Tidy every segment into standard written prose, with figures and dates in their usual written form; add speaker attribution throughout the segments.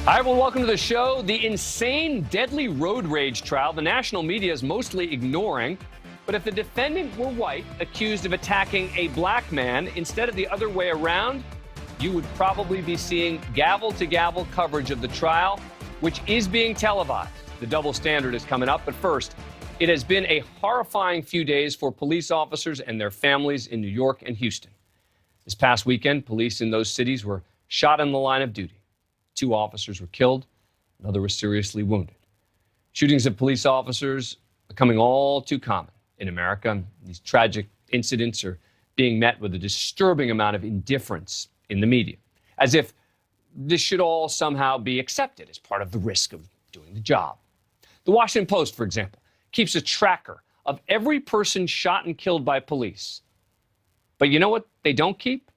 Speaker 1: Hi, everyone. Welcome to the show. The insane, deadly road rage trial the national media is mostly ignoring. But if the defendant were white, accused of attacking a black man instead of the other way around, you would probably be seeing gavel-to-gavel coverage of the trial, which is being televised. The double standard is coming up. But first, it has been a horrifying few days for police officers and their families in New York and Houston. This past weekend, police in those cities were shot in the line of duty. 2 officers were killed, another was seriously wounded. Shootings of police officers are becoming all too common in America. These tragic incidents are being met with a disturbing amount of indifference in the media, as if this should all somehow be accepted as part of the risk of doing the job. The Washington Post, for example, keeps a tracker of every person shot and killed by police. But you know what they don't keep?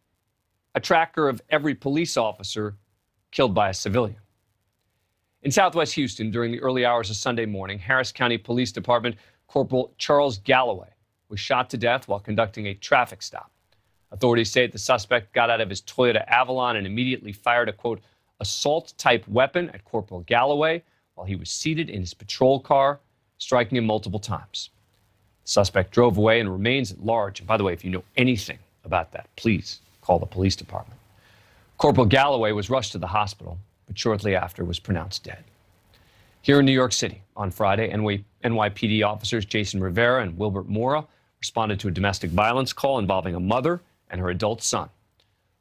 Speaker 1: A tracker of every police officer killed by a civilian. In Southwest Houston, during the early hours of Sunday morning, Harris County Police Department Corporal Charles Galloway was shot to death while conducting a traffic stop. Authorities say the suspect got out of his Toyota Avalon and immediately fired a, quote, assault-type weapon at Corporal Galloway while he was seated in his patrol car, striking him multiple times. The suspect drove away and remains at large. And by the way, if you know anything about that, please call the police department. Corporal Galloway was rushed to the hospital, but shortly after was pronounced dead. Here in New York City on Friday, NYPD officers Jason Rivera and Wilbert Mora responded to a domestic violence call involving a mother and her adult son.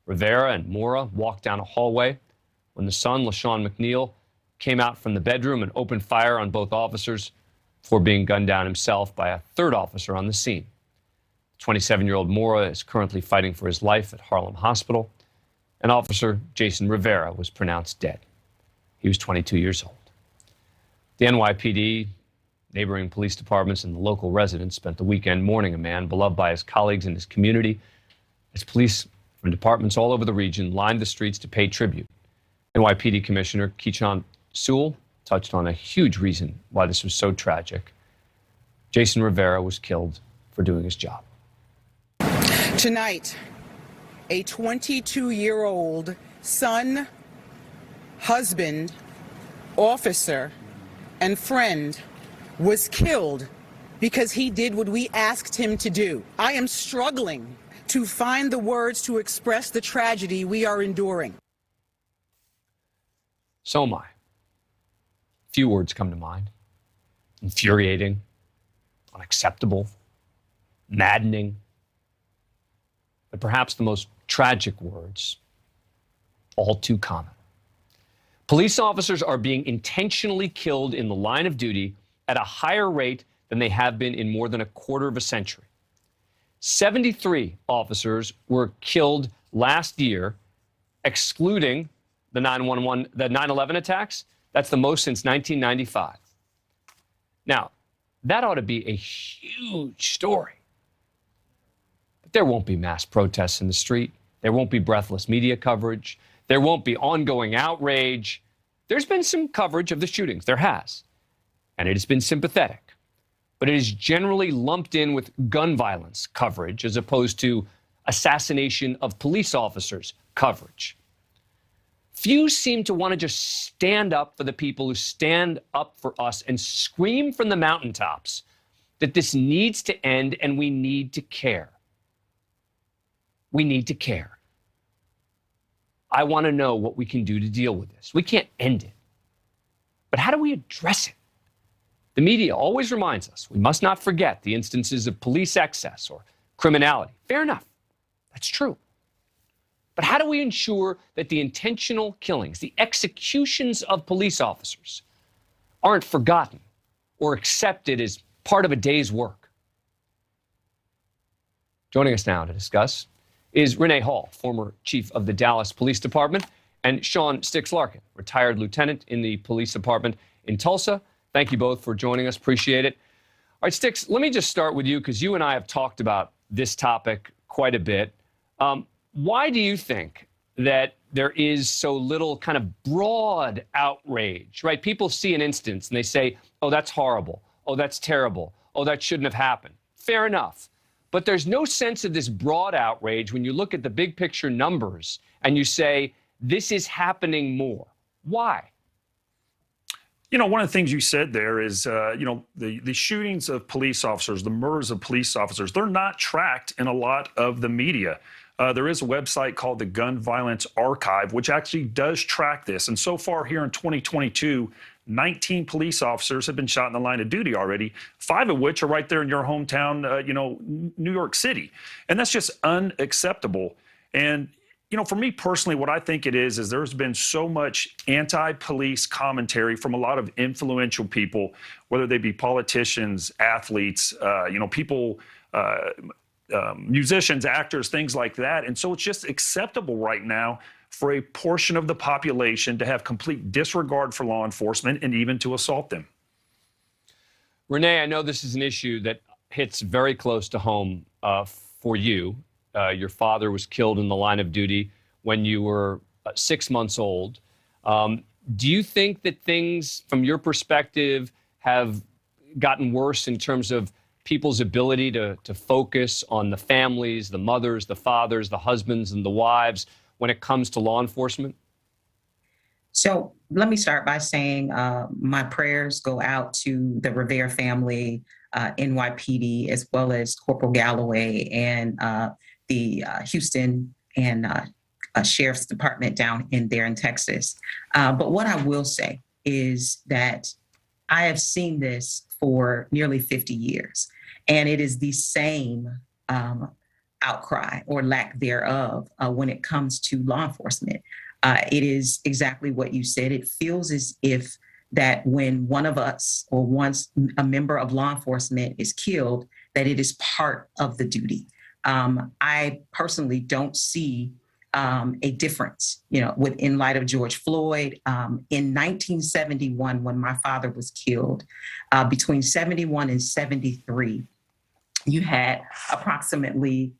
Speaker 1: Rivera and Mora walked down a hallway when the son, LaShawn McNeil, came out from the bedroom and opened fire on both officers before being gunned down himself by a third officer on the scene. 27-year-old Mora is currently fighting for his life at Harlem Hospital. And Officer Jason Rivera was pronounced dead. He was 22 years old. The NYPD, neighboring police departments, and the local residents spent the weekend mourning a man beloved by his colleagues and his community as police from departments all over the region lined the streets to pay tribute. NYPD Commissioner Keechant Sewell touched on a huge reason why this was so tragic. Jason Rivera was killed for doing his job.
Speaker 2: Tonight, a 22-year-old son, husband, officer, and friend was killed because he did what we asked him to do. I am struggling to find the words to express the tragedy we are enduring.
Speaker 1: So am I. Few words come to mind. Infuriating, unacceptable, maddening. But perhaps the most tragic words, all too common. Police officers are being intentionally killed in the line of duty at a higher rate than they have been in more than a quarter of a century. 73 officers were killed last year, excluding the 9/11 attacks. That's the most since 1995. Now, that ought to be a huge story. There won't be mass protests in the street. There won't be breathless media coverage. There won't be ongoing outrage. There's been some coverage of the shootings. There has. And it has been sympathetic. But it is generally lumped in with gun violence coverage as opposed to assassination of police officers coverage. Few seem to want to just stand up for the people who stand up for us and scream from the mountaintops that this needs to end and we need to care. We need to care. I want to know what we can do to deal with this. We can't end it. But how do we address it? The media always reminds us we must not forget the instances of police excess or criminality. Fair enough. That's true. But how do we ensure that the intentional killings, the executions of police officers, aren't forgotten or accepted as part of a day's work? Joining us now to discuss is Renee Hall, former chief of the Dallas Police Department, and Sean Stix Larkin, retired lieutenant in the police department in Tulsa. Thank you both for joining us. Appreciate it. All right, Stix, let me just start with you because you and I have talked about this topic quite a bit. Why do you think that there is so little kind of broad outrage, right? People see an instance and they say, oh, that's horrible. Oh, that's terrible. Oh, that shouldn't have happened. Fair enough. But there's no sense of this broad outrage when you look at the big picture numbers and you say, this is happening more. Why?
Speaker 3: One of the things you said there is, the shootings of police officers, the murders of police officers, they're not tracked in a lot of the media. There is a website called the Gun Violence Archive, which actually does track this. And so far here in 2022, 19 police officers have been shot in the line of duty already, 5 of which are right there in your hometown, New York City. And that's just unacceptable. And, for me personally, what I think it is there's been so much anti-police commentary from a lot of influential people, whether they be politicians, athletes, people, musicians, actors, things like that. And so it's just acceptable right now for a portion of the population to have complete disregard for law enforcement and even to assault them.
Speaker 1: Renee, I know this is an issue that hits very close to home for you. Your father was killed in the line of duty when you were 6 months old. Do you think that things, from your perspective, have gotten worse in terms of people's ability to focus on the families, the mothers, the fathers, the husbands, and the wives when it comes to law enforcement?
Speaker 4: So let me start by saying my prayers go out to the Rivera family, NYPD, as well as Corporal Galloway and the Houston and Sheriff's Department down in Texas. But what I will say is that I have seen this for nearly 50 years, and it is the same outcry or lack thereof when it comes to law enforcement. It is exactly what you said. It feels as if that when one of us or once a member of law enforcement is killed, that it is part of the duty. I personally don't see a difference, in light of George Floyd. In 1971, when my father was killed, between 71 and 73, you had approximately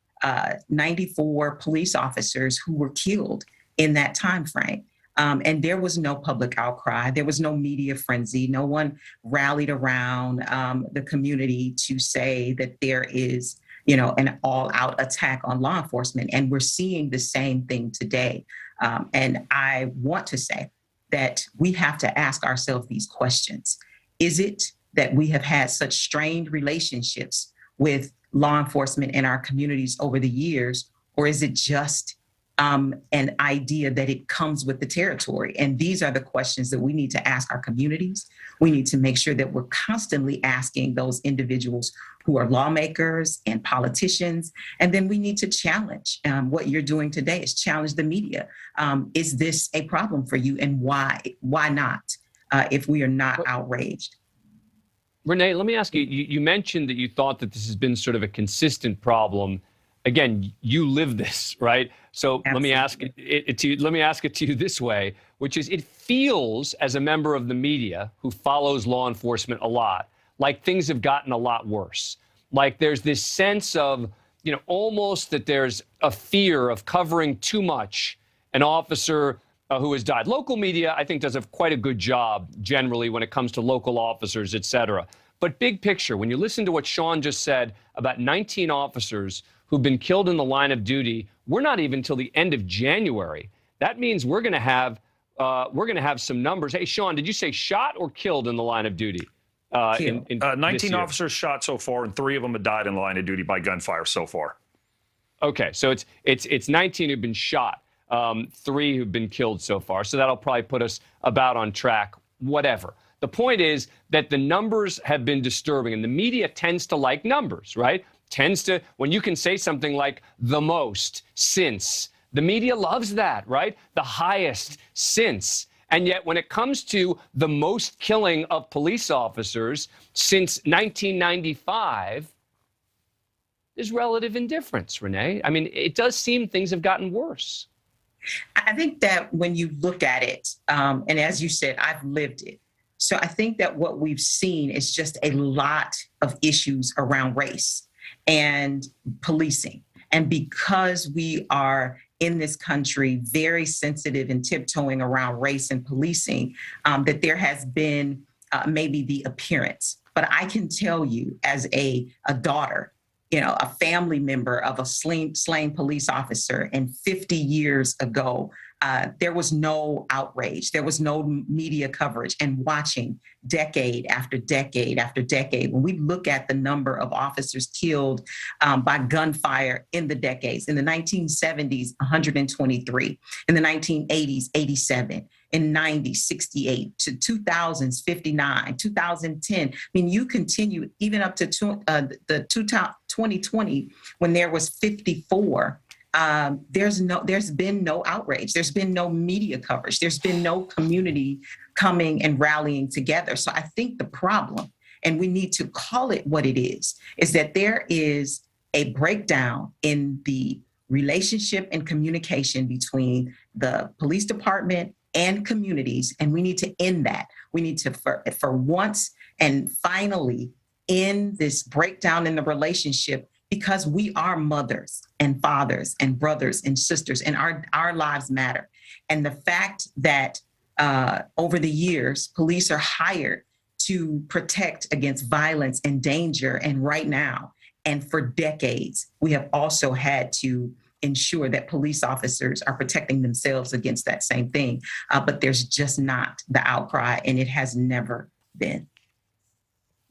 Speaker 4: 94 police officers who were killed in that time frame. And there was no public outcry. There was no media frenzy. No one rallied around the community to say that there is an all-out attack on law enforcement. And we're seeing the same thing today. And I want to say that we have to ask ourselves these questions. Is it that we have had such strained relationships with law enforcement in our communities over the years, or is it just an idea that it comes with the territory? And these are the questions that we need to ask our communities. We need to make sure that we're constantly asking those individuals who are lawmakers and politicians. And then we need to challenge what you're doing today is challenge the media. Is this a problem for you, and why? Why not, if we are not outraged?
Speaker 1: Renee, let me ask you, you mentioned that you thought that this has been sort of a consistent problem. Again, you live this, right? So
Speaker 4: Absolutely.
Speaker 1: Let me ask it to you this way, which is, it feels, as a member of the media who follows law enforcement a lot, like things have gotten a lot worse. Like there's this sense of, almost that there's a fear of covering too much an officer who has died. Local media, I think, does quite a good job generally when it comes to local officers, et cetera. But big picture, when you listen to what Sean just said about 19 officers who've been killed in the line of duty, we're not even till the end of January. That means we're going to have some numbers. Hey, Sean, did you say shot or killed in the line of duty?
Speaker 3: 19 officers shot so far, and 3 of them have died in the line of duty by gunfire so far.
Speaker 1: Okay, so it's 19 who've been shot, 3 who've been killed so far. So that'll probably put us about on track, whatever. The point is that the numbers have been disturbing, and the media tends to like numbers, right? Tends to, when you can say something like the most since, the media loves that, right? The highest since. And yet when it comes to the most killing of police officers since 1995, there's relative indifference, Renee. I mean, it does seem things have gotten worse.
Speaker 4: I think that when you look at it, and as you said, I've lived it. So I think that what we've seen is just a lot of issues around race and policing. And because we are in this country very sensitive and tiptoeing around race and policing, that there has been maybe the appearance. But I can tell you, as a daughter, a family member of a slain police officer, and 50 years ago, there was no outrage. There was no media coverage. And watching decade after decade after decade, when we look at the number of officers killed by gunfire in the decades, in the 1970s, 123, in the 1980s, 87, in 90, 68, to 2000s, 59, 2010. I mean, you continue even up to 2020 when there was 54. There's been no outrage. There's been no media coverage. There's been no community coming and rallying together. So I think the problem, and we need to call it what it is that there is a breakdown in the relationship and communication between the police department and communities, and we need to end that. We need to, for once and finally, end this breakdown in the relationship, because we are mothers and fathers and brothers and sisters, and our lives matter. And the fact that over the years, police are hired to protect against violence and danger, and right now, and for decades, we have also had to ensure that police officers are protecting themselves against that same thing. But there's just not the outcry, and it has never been.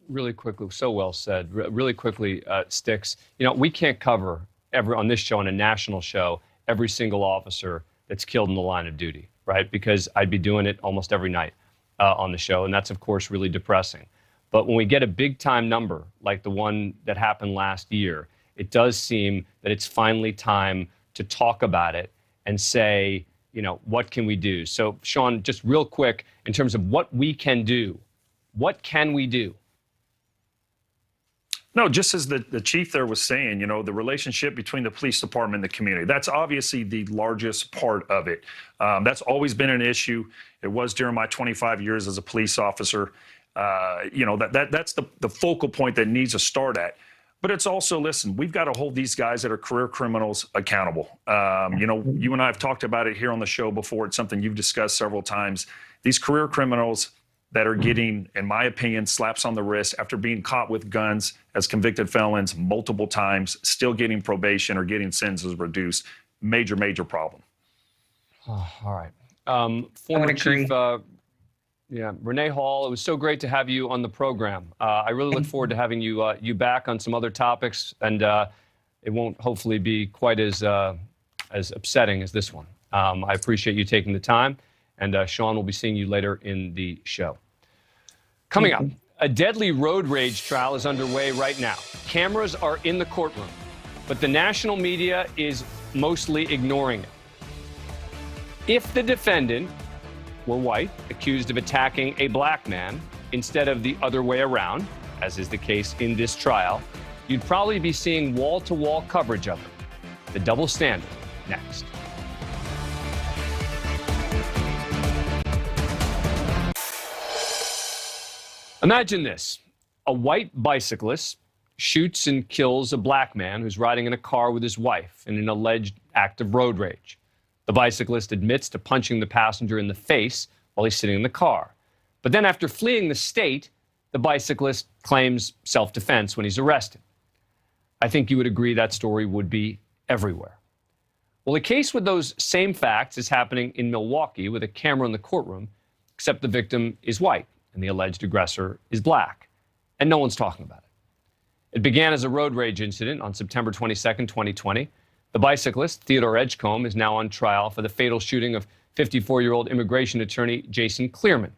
Speaker 1: Really quickly, so well said. Really quickly, Sticks, you know, we can't cover on this show, on a national show, every single officer that's killed in the line of duty, right? Because I'd be doing it almost every night on the show, and that's, of course, really depressing. But when we get a big-time number like the one that happened last year, it does seem that it's finally time to talk about it and say, you know, what can we do? So, Sean, just real quick, in terms of what we can do, what can we do?
Speaker 3: No, just as the chief there was saying, you know, the relationship between the police department and the community, that's obviously the largest part of it. That's always been an issue. It was during my 25 years as a police officer. You know, that's the focal point that needs to start at. But it's also, listen, we've got to hold these guys that are career criminals accountable. You know, you and I have talked about it here on the show before. It's something you've discussed several times. These career criminals that are getting, in my opinion, slaps on the wrist after being caught with guns as convicted felons multiple times, still getting probation or getting sentences reduced. Major, major problem.
Speaker 1: Oh, all right. Former Chief Renee Hall, it was so great to have you on the program. I really look forward to having you back on some other topics, and it won't hopefully be quite as upsetting as this one. I appreciate you taking the time, and Sean will be seeing you later in the show. Coming up, a deadly road rage trial is underway right now. Cameras are in the courtroom, but the national media is mostly ignoring it. If the defendant were white, accused of attacking a black man instead of the other way around, as is the case in this trial, you'd probably be seeing wall-to-wall coverage of it. The double standard, next. Imagine this. A white bicyclist shoots and kills a black man who's riding in a car with his wife in an alleged act of road rage. The bicyclist admits to punching the passenger in the face while he's sitting in the car. But then after fleeing the state, the bicyclist claims self-defense when he's arrested. I think you would agree that story would be everywhere. Well, the case with those same facts is happening in Milwaukee with a camera in the courtroom, except the victim is white and the alleged aggressor is black, and no one's talking about it. It began as a road rage incident on September 22nd, 2020. The bicyclist, Theodore Edgecombe, is now on trial for the fatal shooting of 54-year-old immigration attorney Jason Clearman.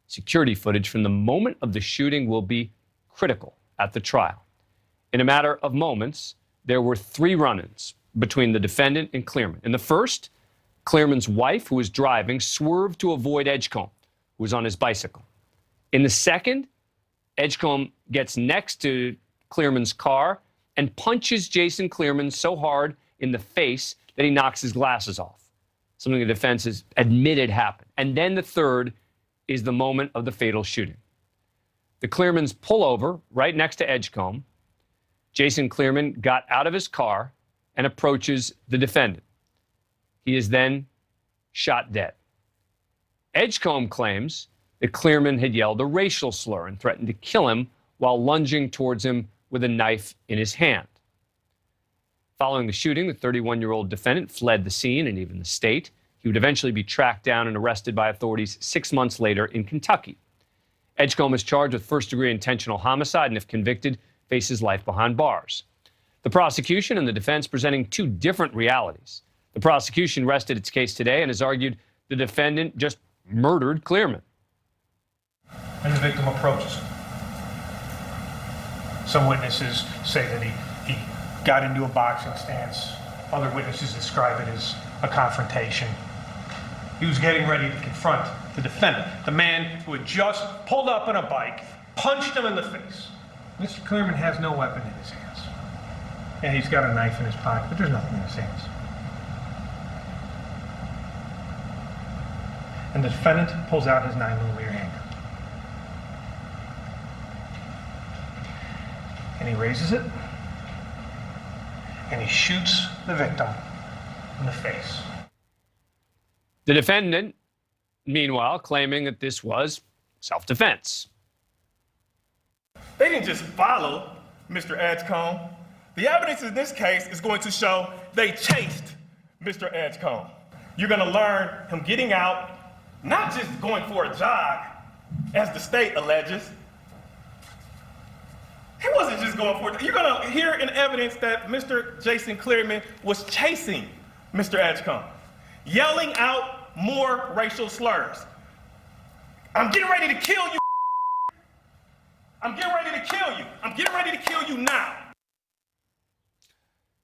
Speaker 1: Security footage from the moment of the shooting will be critical at the trial. In a matter of moments, there were 3 run-ins between the defendant and Clearman. In the first, Clearman's wife, who was driving, swerved to avoid Edgecombe, who was on his bicycle. In the second, Edgecombe gets next to Clearman's car and punches Jason Clearman so hard in the face that he knocks his glasses off, something the defense has admitted happened. And then the third is the moment of the fatal shooting. The Clearmans pull over right next to Edgecombe. Jason Clearman got out of his car and approaches the defendant. He is then shot dead. Edgecombe claims that Clearman had yelled a racial slur and threatened to kill him while lunging towards him with a knife in his hand. Following the shooting, the 31-year-old defendant fled the scene and even the state. He He would eventually be tracked down and arrested by authorities 6 months later in Kentucky. Edgecombe is charged with first-degree intentional homicide and, if convicted, faces life behind bars. The prosecution and the defense presenting two different realities. The prosecution rested its case today and has argued the defendant just murdered Clearman.
Speaker 5: And the victim approaches him. Some witnesses say that he got into a boxing stance. Other witnesses describe it as a confrontation. He was getting ready to confront the defendant, the man who had just pulled up on a bike, punched him in the face. Mr. Clearman has no weapon in his hands. And he's got a knife in his pocket, but there's nothing in his hands. And the defendant pulls out his 9mm handgun. And he raises it, and he shoots the victim in the face.
Speaker 1: The defendant, meanwhile, claiming that this was self-defense.
Speaker 6: They didn't just follow Mr. Edgecombe. The evidence in this case is going to show they chased Mr. Edgecombe. You're going to learn him getting out, not just going for a jog, as the state alleges. He wasn't just going for it. You're going to hear in evidence that Mr. Jason Clearman was chasing Mr. Edgecombe, yelling out more racial slurs. I'm getting ready to kill you. I'm getting ready to kill you. I'm getting ready to kill you now.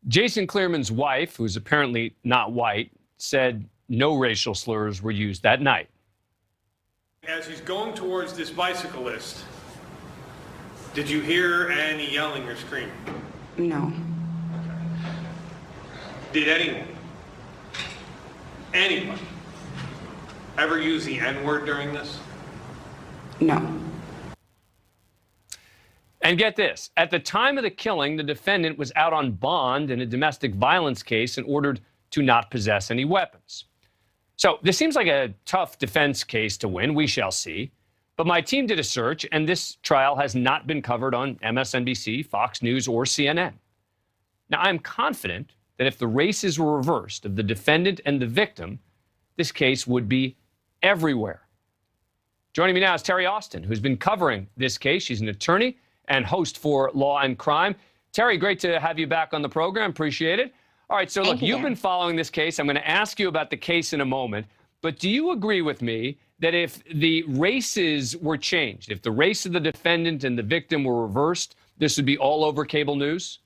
Speaker 1: Jason Clearman's wife, who's apparently not white, said no racial slurs were used that night.
Speaker 7: As he's going towards this bicyclist, did you hear any yelling or screaming?
Speaker 8: No.
Speaker 7: Did anyone ever use the N-word during this?
Speaker 8: No.
Speaker 1: And get this, at the time of the killing, the defendant was out on bond in a domestic violence case and ordered to not possess any weapons. So this seems like a tough defense case to win. We shall see. But my team did a search, and this trial has not been covered on MSNBC, Fox News, or CNN. Now, I'm confident that if the races were reversed of the defendant and the victim, this case would be everywhere. Joining me now is Terri Austin, who's been covering this case. She's an attorney and host for Law and Crime. Terri, great to have you back on the program. Appreciate it. All right, so look, you've been following this case. I'm going to ask you about the case in a moment. But do you agree with me that if the races were changed, if the race of the defendant and the victim were reversed, this would be all over cable news?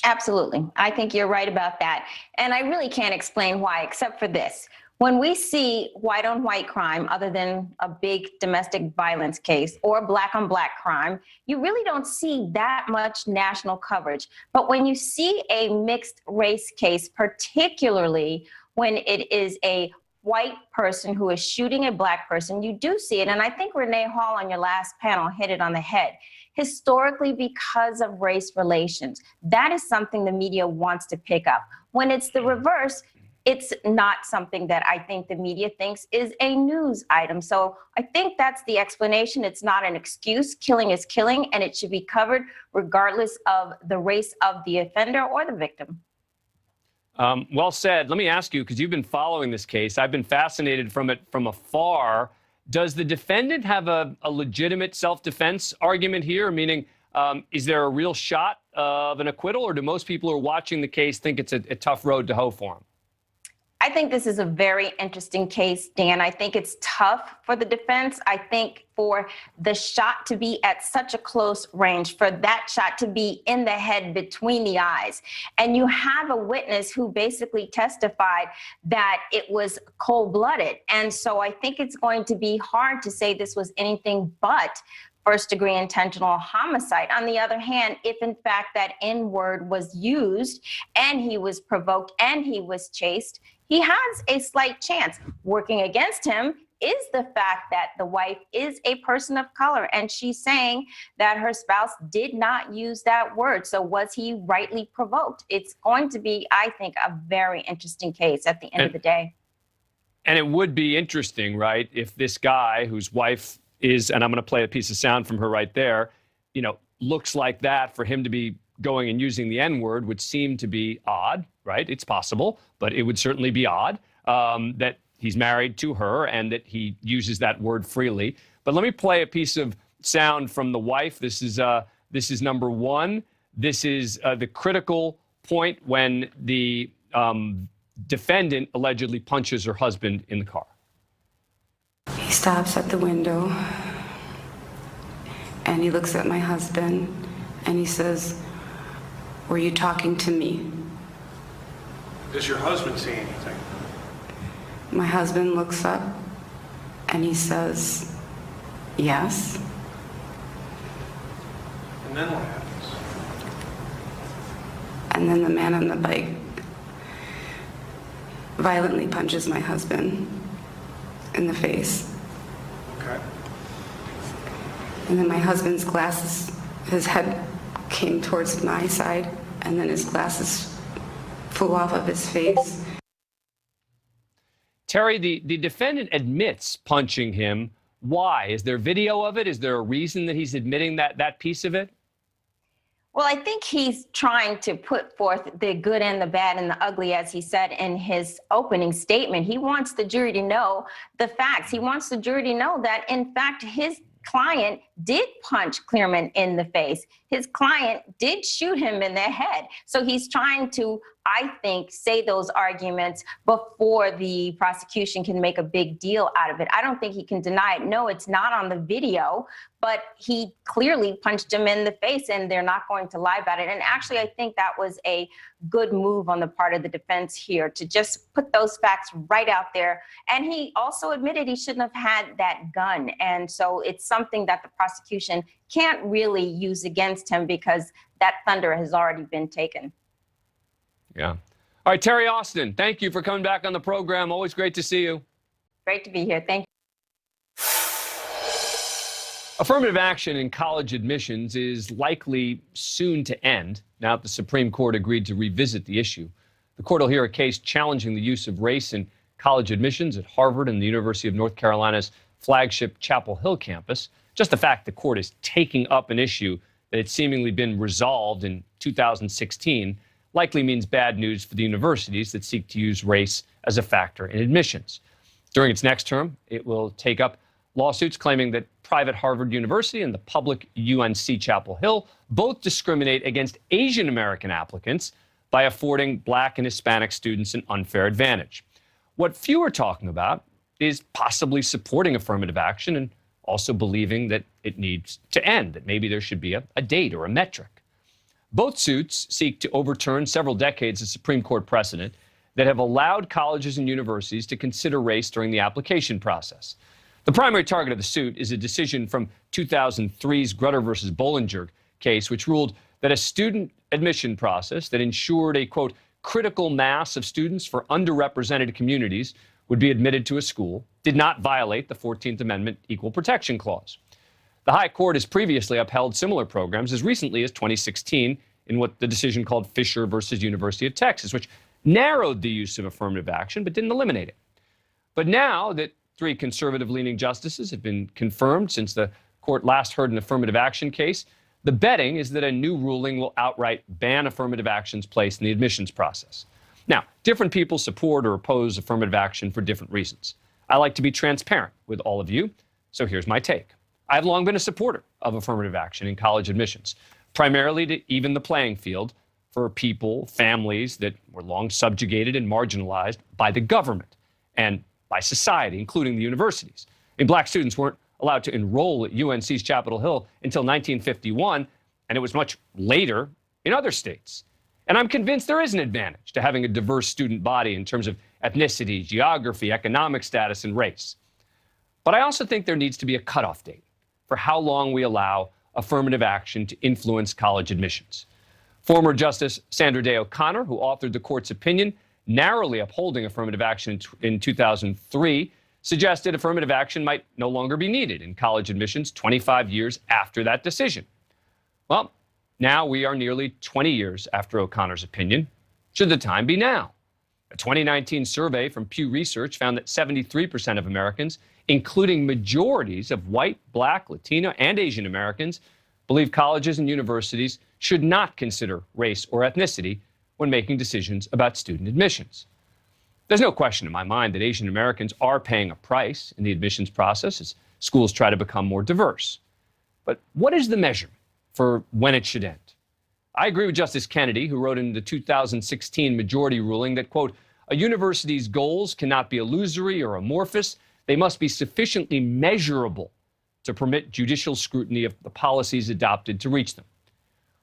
Speaker 9: Absolutely. I think you're right about that. And I really can't explain why, except for this. When we see white on white crime, other than a big domestic violence case or black on black crime, you really don't see that much national coverage. But when you see a mixed race case, particularly when it is a white person who is shooting a black person, you do see it. And I think Renee Hall on your last panel hit it on the head. Historically, because of race relations, that is something the media wants to pick up. When it's the reverse, it's not something that I think the media thinks is a news item. So I think that's the explanation. It's not an excuse. Killing is killing, and it should be covered regardless of the race of the offender or the victim.
Speaker 1: Well said. Let me ask you, because you've been following this case, I've been fascinated from it from afar. Does the defendant have a legitimate self-defense argument here? Meaning, is there a real shot of an acquittal, or do most people who are watching the case think it's a tough road to hoe for him?
Speaker 9: I think this is a very interesting case, Dan. I think it's tough for the defense. I think for the shot to be at such a close range, for that shot to be in the head between the eyes, and you have a witness who basically testified that it was cold-blooded. And so I think it's going to be hard to say this was anything but first-degree intentional homicide. On the other hand, if in fact that N-word was used and he was provoked and he was chased, he has a slight chance. Working against him is the fact that the wife is a person of color, and she's saying that her spouse did not use that word. So was he rightly provoked? It's going to be, I think, a very interesting case at the end of the day.
Speaker 1: And it would be interesting, right, if this guy whose wife is, and I'm going to play a piece of sound from her right there, you know, looks like that, for him to be going and using the N-word would seem to be odd, right? It's possible, but it would certainly be odd that he's married to her and that he uses that word freely. But let me play a piece of sound from the wife. This is number one. This is the critical point when the defendant allegedly punches her husband in the car.
Speaker 8: He stops at the window and he looks at my husband and he says, "Were you talking to me?"
Speaker 7: Does your husband see anything?
Speaker 8: My husband looks up and he says, "Yes."
Speaker 7: And then what happens?
Speaker 8: And then the man on the bike violently punches my husband in the face.
Speaker 7: Okay.
Speaker 8: And then my husband's glasses, his head came towards my side, and then his glasses flew off of his face.
Speaker 1: Terri, the defendant admits punching him. Why? Is there video of it? Is there a reason that he's admitting that piece of it?
Speaker 9: Well, I think he's trying to put forth the good and the bad and the ugly, as he said in his opening statement. He wants the jury to know the facts. He wants the jury to know that, in fact, his client did punch Clearman in the face. His client did shoot him in the head. So he's trying to, I think, say those arguments before the prosecution can make a big deal out of it. I don't think he can deny it. No, it's not on the video, but he clearly punched him in the face and they're not going to lie about it. And actually, I think that was a good move on the part of the defense here to just put those facts right out there. And he also admitted he shouldn't have had that gun. And so it's something that the prosecution can't really use against him because that thunder has already been taken.
Speaker 1: Yeah. All right, Terri Austin, thank you for coming back on the program. Always great to see you.
Speaker 9: Great to be here. Thank you.
Speaker 1: Affirmative action in college admissions is likely soon to end now that the Supreme Court agreed to revisit the issue. The court will hear a case challenging the use of race in college admissions at Harvard and the University of North Carolina's flagship Chapel Hill campus. Just the fact the court is taking up an issue that had seemingly been resolved in 2016 likely means bad news for the universities that seek to use race as a factor in admissions. During its next term, it will take up lawsuits claiming that private Harvard University and the public UNC Chapel Hill both discriminate against Asian American applicants by affording Black and Hispanic students an unfair advantage. What few are talking about is possibly supporting affirmative action and also believing that it needs to end, that maybe there should be a date or a metric. Both suits seek to overturn several decades of Supreme Court precedent that have allowed colleges and universities to consider race during the application process. The primary target of the suit is a decision from 2003's Grutter versus Bollinger case, which ruled that a student admission process that ensured a, quote, critical mass of students for underrepresented communities would be admitted to a school did not violate the 14th Amendment Equal Protection Clause. The High Court has previously upheld similar programs as recently as 2016 in what the decision called Fisher versus University of Texas, which narrowed the use of affirmative action but didn't eliminate it. But now that 3 conservative-leaning justices have been confirmed since the court last heard an affirmative action case, the betting is that a new ruling will outright ban affirmative action's place in the admissions process. Now, different people support or oppose affirmative action for different reasons. I like to be transparent with all of you, so here's my take. I've long been a supporter of affirmative action in college admissions, primarily to even the playing field for people, families that were long subjugated and marginalized by the government and by society, including the universities. And Black students weren't allowed to enroll at UNC's Chapel Hill until 1951, and it was much later in other states. And I'm convinced there is an advantage to having a diverse student body in terms of ethnicity, geography, economic status, and race. But I also think there needs to be a cutoff date for how long we allow affirmative action to influence college admissions. Former Justice Sandra Day O'Connor, who authored the court's opinion narrowly upholding affirmative action in 2003, suggested affirmative action might no longer be needed in college admissions 25 years after that decision. Well, now we are nearly 20 years after O'Connor's opinion. Should the time be now? A 2019 survey from Pew Research found that 73% of Americans, including majorities of white, Black, Latino, and Asian Americans, believe colleges and universities should not consider race or ethnicity when making decisions about student admissions. There's no question in my mind that Asian Americans are paying a price in the admissions process as schools try to become more diverse. But what is the measurement for when it should end? I agree with Justice Kennedy, who wrote in the 2016 majority ruling that, quote, a university's goals cannot be illusory or amorphous. They must be sufficiently measurable to permit judicial scrutiny of the policies adopted to reach them.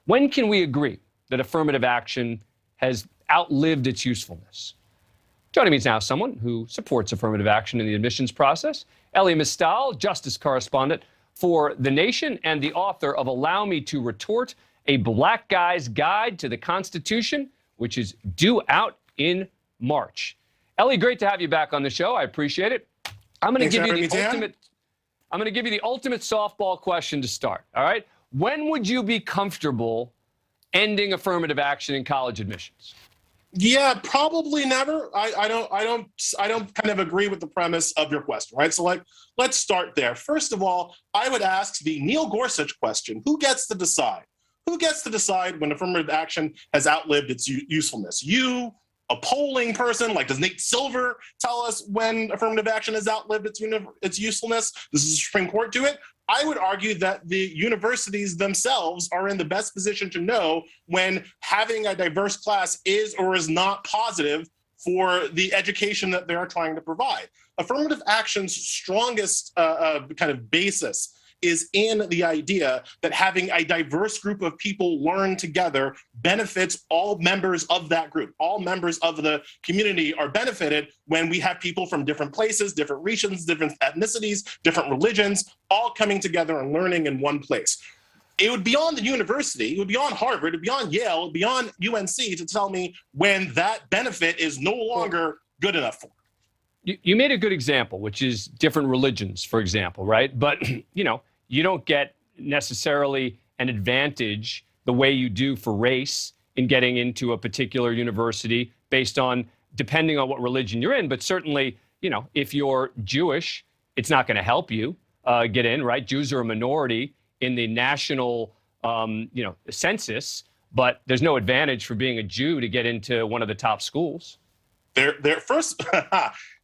Speaker 1: When can we agree that affirmative action has outlived its usefulness? Joining me is now someone who supports affirmative action in the admissions process, Elie Mystal, justice correspondent for The Nation and the author of Allow Me to Retort, a Black Guy's Guide to the Constitution, which is due out in March. Elie, great to have you back on the show. I appreciate it. I'm going to give you the ultimate softball question to start. All right. When would you be comfortable ending affirmative action in college admissions?
Speaker 10: Yeah, probably never. I don't kind of agree with the premise of your question, right? So let's start there. First of all, I would ask the Neil Gorsuch question: who gets to decide? Who gets to decide when affirmative action has outlived its usefulness? You, a polling person, like does Nate Silver tell us when affirmative action has outlived its usefulness? Does the Supreme Court do it? I would argue that the universities themselves are in the best position to know when having a diverse class is or is not positive for the education that they are trying to provide. Affirmative action's strongest kind of basis is in the idea that having a diverse group of people learn together benefits all members of that group. All members of the community are benefited when we have people from different places, different regions, different ethnicities, different religions, all coming together and learning in one place. It would be on the university, it would be on Harvard, it would be on Yale, it would be on UNC to tell me when that benefit is no longer good enough for.
Speaker 1: You made a good example, which is different religions, for example, right? But, you don't get necessarily an advantage the way you do for race in getting into a particular university based on, depending on what religion you're in. But certainly, if you're Jewish, it's not going to help you get in, right? Jews are a minority in the national, census, but there's no advantage for being a Jew to get into one of the top schools.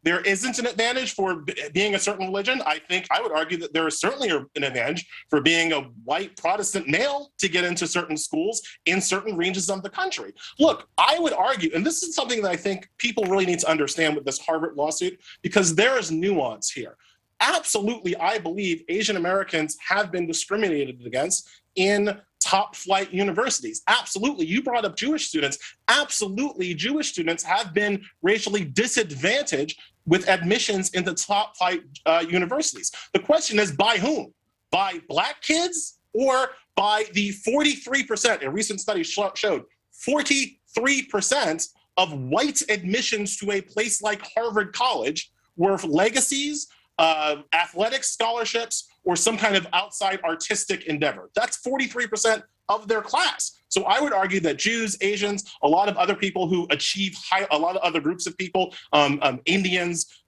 Speaker 10: There isn't an advantage for being a certain religion. I would argue that there is certainly an advantage for being a white Protestant male to get into certain schools in certain regions of the country. Look, I would argue, and this is something that I think people really need to understand with this Harvard lawsuit, because there is nuance here. Absolutely, I believe Asian Americans have been discriminated against in top flight universities. Absolutely. You brought up Jewish students. Absolutely. Jewish students have been racially disadvantaged with admissions into top flight universities. The question is by whom? By Black kids or by the 43%, a recent study showed 43% of white admissions to a place like Harvard College were legacies, athletic scholarships, or some kind of outside artistic endeavor. That's 43% of their class. So I would argue that Jews, Asians, a lot of other people who achieve a lot of other groups of people, Indians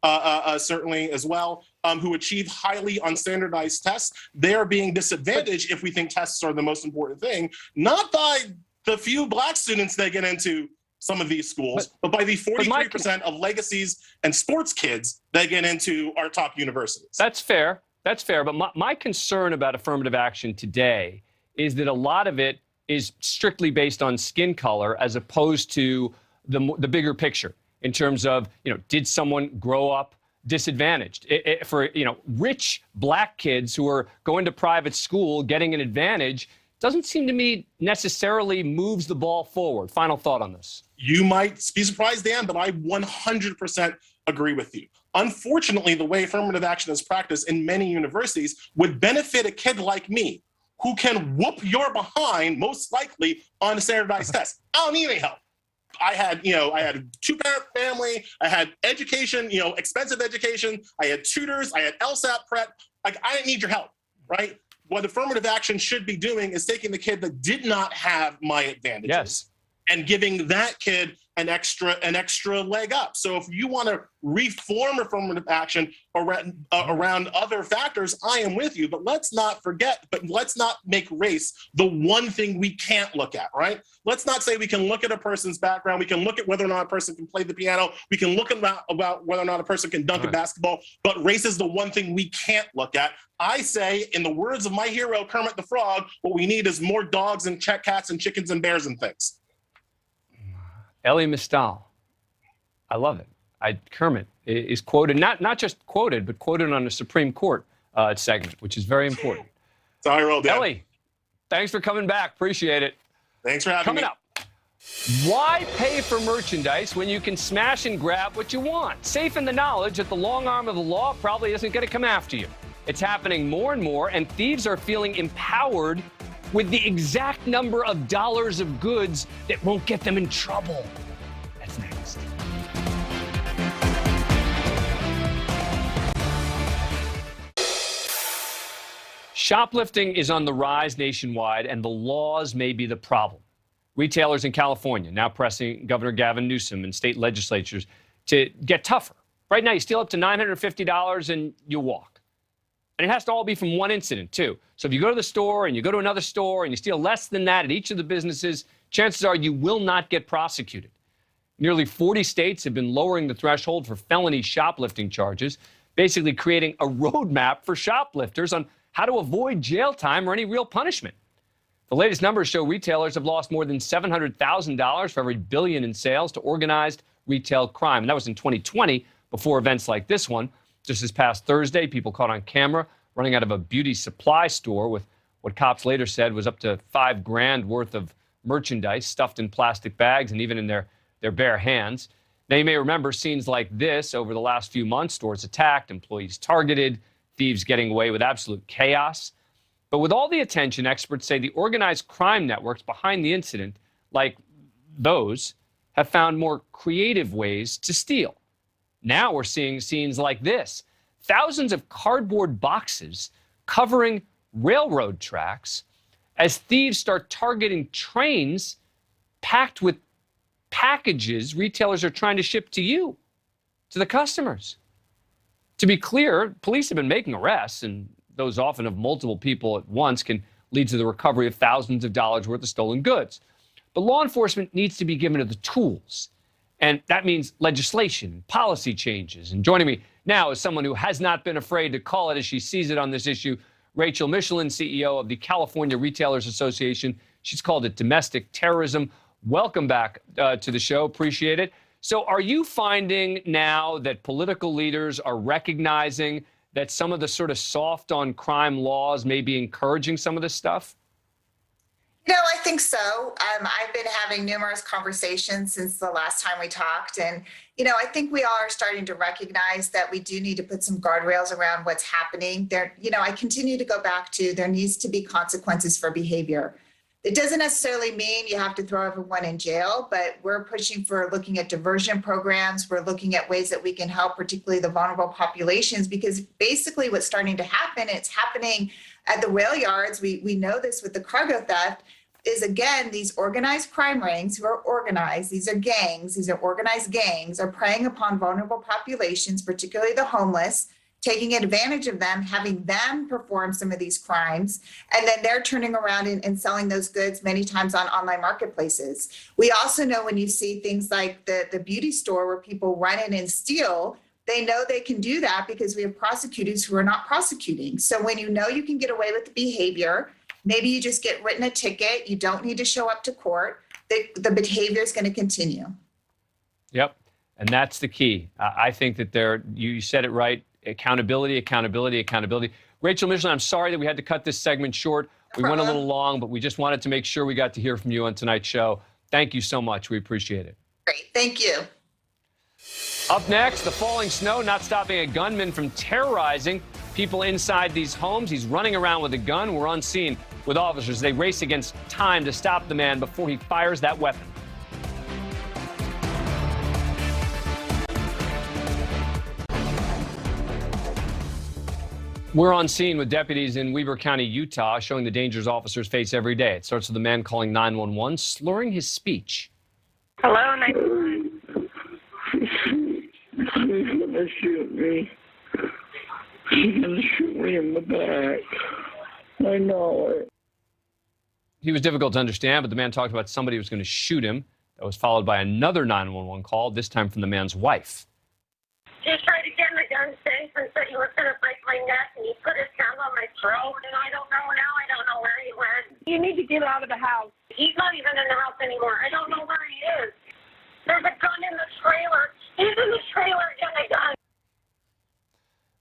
Speaker 10: certainly as well, who achieve highly on standardized tests, they are being disadvantaged if we think tests are the most important thing, not by the few Black students that get into some of these schools, but by the 43% of legacies and sports kids that get into our top universities.
Speaker 1: That's fair. That's fair. But my concern about affirmative action today is that a lot of it is strictly based on skin color as opposed to the bigger picture in terms of, did someone grow up disadvantaged? For, rich Black kids who are going to private school, getting an advantage, doesn't seem to me necessarily moves the ball forward. Final thought on this.
Speaker 10: You might be surprised, Dan, but I 100% agree with you. Unfortunately, the way affirmative action is practiced in many universities would benefit a kid like me who can whoop your behind, most likely, on a standardized test. I don't need any help. I had a two-parent family. I had education, expensive education. I had tutors. I had LSAT prep. I didn't need your help, right? What affirmative action should be doing is taking the kid that did not have my advantages and giving that kid an extra leg up. So if you want to reform affirmative action around other factors, I am with you. But let's not make race the one thing we can't look at, right? Let's not say we can look at a person's background. We can look at whether or not a person can play the piano. We can look about whether or not a person can dunk a basketball. But race is the one thing we can't look at. I say, in the words of my hero, Kermit the Frog, what we need is more dogs and cats and chickens and bears and things.
Speaker 1: Elie Mystal. I love it. Kermit is quoted, not just quoted, but quoted on a Supreme Court segment, which is very important.
Speaker 10: Sorry, roll down.
Speaker 1: Elie, thanks for coming back. Appreciate it.
Speaker 10: Thanks for having me.
Speaker 1: Coming up. Why pay for merchandise when you can smash and grab what you want? Safe in the knowledge that the long arm of the law probably isn't going to come after you. It's happening more and more, and thieves are feeling empowered with the exact number of dollars of goods that won't get them in trouble. That's next. Shoplifting is on the rise nationwide, and the laws may be the problem. Retailers in California now pressing Governor Gavin Newsom and state legislatures to get tougher. Right now, you steal up to $950 and you walk. And it has to all be from one incident, too. So if you go to the store and you go to another store and you steal less than that at each of the businesses, chances are you will not get prosecuted. Nearly 40 states have been lowering the threshold for felony shoplifting charges, basically creating a roadmap for shoplifters on how to avoid jail time or any real punishment. The latest numbers show retailers have lost more than $700,000 for every billion in sales to organized retail crime. And that was in 2020, before events like this one. Just this past Thursday, people caught on camera running out of a beauty supply store with what cops later said was up to $5,000 worth of merchandise stuffed in plastic bags and even in their bare hands. Now, you may remember scenes like this over the last few months, stores attacked, employees targeted, thieves getting away with absolute chaos. But with all the attention, experts say the organized crime networks behind the incident, like those, have found more creative ways to steal. Now we're seeing scenes like this. Thousands of cardboard boxes covering railroad tracks as thieves start targeting trains packed with packages retailers are trying to ship to you, to the customers. To be clear, police have been making arrests, and those often of multiple people at once can lead to the recovery of thousands of dollars worth of stolen goods. But law enforcement needs to be given the tools. And that means legislation, policy changes. And joining me now is someone who has not been afraid to call it as she sees it on this issue, Rachel Michelin, CEO of the California Retailers Association. She's called it domestic terrorism. Welcome back to the show. Appreciate it. So are you finding now that political leaders are recognizing that some of the sort of soft on crime laws may be encouraging some of this stuff?
Speaker 11: No, I think so. I've been having numerous conversations since the last time we talked. And, I think we all are starting to recognize that we do need to put some guardrails around what's happening there. I continue to go back to there needs to be consequences for behavior. It doesn't necessarily mean you have to throw everyone in jail, but we're pushing for looking at diversion programs. We're looking at ways that we can help, particularly the vulnerable populations, because basically what's starting to happen, it's happening at the rail yards. We know this with the cargo theft, is again, these organized crime rings who are organized, these are gangs, these are organized gangs, are preying upon vulnerable populations, particularly the homeless, taking advantage of them, having them perform some of these crimes, and then they're turning around and selling those goods many times on online marketplaces. We also know when you see things like the beauty store where people run in and steal, they know they can do that because we have prosecutors who are not prosecuting. So when you know you can get away with the behavior, maybe you just get written a ticket, you don't need to show up to court, the behavior is going to continue.
Speaker 1: Yep, and that's the key. I think that you said it right, accountability. Rachel Michelin, I'm sorry that we had to cut this segment short. We went a little long, but we just wanted to make sure we got to hear from you on tonight's show. Thank you so much. We appreciate it.
Speaker 11: Great, thank you.
Speaker 1: Up next, the falling snow not stopping a gunman from terrorizing people inside these homes. He's running around with a gun. We're on scene with officers. They race against time to stop the man before he fires that weapon. We're on scene with deputies in Weber County, Utah, showing the dangers officers face every day. It starts with a man calling 911, slurring his speech.
Speaker 12: Hello, 911. She's gonna shoot me. She's gonna shoot me in the back. I know it.
Speaker 1: He was difficult to understand, but the man talked about somebody who was going to shoot him. That was followed by another 911 call, this time from the man's wife.
Speaker 13: He tried to get my gun safe and said he was going to break my neck, and he put his tongue on my throat, and I don't know now. I don't know where he went. You need to get out of the house. He's not even in the house anymore. I don't know where he is. There's a gun in the trailer. He's in the trailer getting a gun.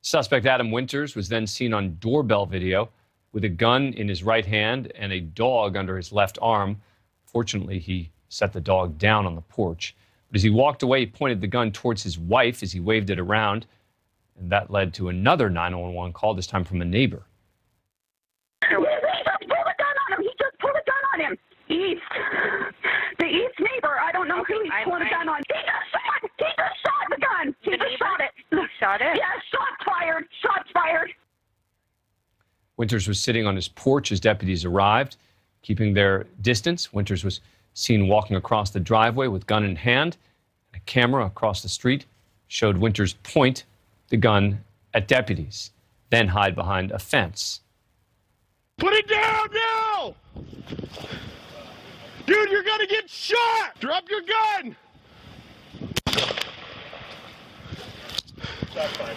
Speaker 1: Suspect Adam Winters was then seen on doorbell video with a gun in his right hand and a dog under his left arm. Fortunately, he set the dog down on the porch. But as he walked away, he pointed the gun towards his wife as he waved it around. And that led to another 911 call, this time from a neighbor.
Speaker 13: He just pulled a gun on him. He just pulled a gun on him. The east neighbor. I don't know who he pulled a gun on. He just shot the gun. He just shot it. Shot it? Yeah, shots fired. Shots fired.
Speaker 1: Winters was sitting on his porch as deputies arrived. Keeping their distance, Winters was seen walking across the driveway with gun in hand. A camera across the street showed Winters point the gun at deputies, then hide behind a fence.
Speaker 14: Put it down now! Dude, you're gonna get shot! Drop your gun! That's fine.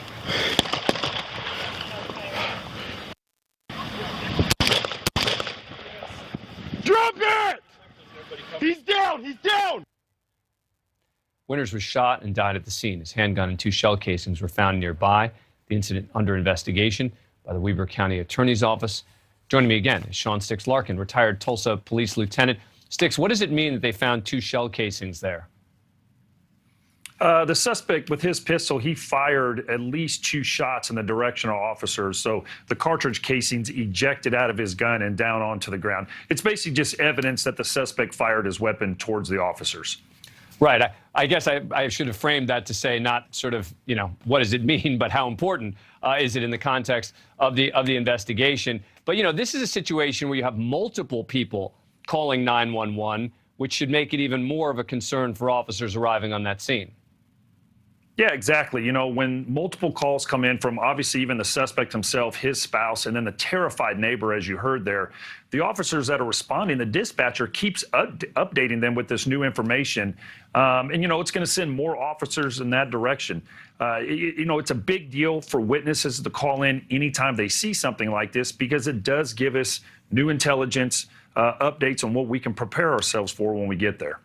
Speaker 14: Drop it! He's down! He's down!
Speaker 1: Winters was shot and died at the scene. His handgun and 2 shell casings were found nearby. The incident under investigation by the Weber County Attorney's Office. Joining me again is Sean Sticks Larkin, retired Tulsa police lieutenant. Sticks, what does it mean that they found 2 shell casings there?
Speaker 3: The suspect, with his pistol, he fired at least 2 shots in the direction of officers. So the cartridge casings ejected out of his gun and down onto the ground. It's basically just evidence that the suspect fired his weapon towards the officers.
Speaker 1: Right. I guess I should have framed that to say not sort of, what does it mean, but how important is it in the context of the investigation. But, this is a situation where you have multiple people calling 911, which should make it even more of a concern for officers arriving on that scene.
Speaker 3: Yeah, exactly. When multiple calls come in from obviously even the suspect himself, his spouse, and then the terrified neighbor, as you heard there, the officers that are responding, the dispatcher keeps updating them with this new information. And it's going to send more officers in that direction. It's a big deal for witnesses to call in anytime they see something like this, because it does give us new intelligence, updates on what we can prepare ourselves for when we get there.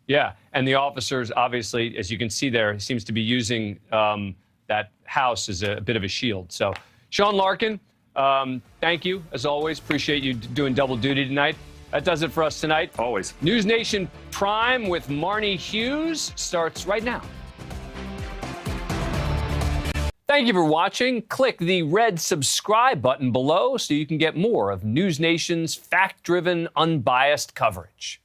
Speaker 1: Yeah, and the officers, obviously, as you can see there, seems to be using that house as a bit of a shield. So, Sean Larkin, thank you, as always. Appreciate you doing double duty tonight. That does it for us tonight.
Speaker 3: Always.
Speaker 1: News Nation Prime with Marnie Hughes starts right now. Thank you for watching. Click the red subscribe button below so you can get more of News Nation's fact-driven, unbiased coverage.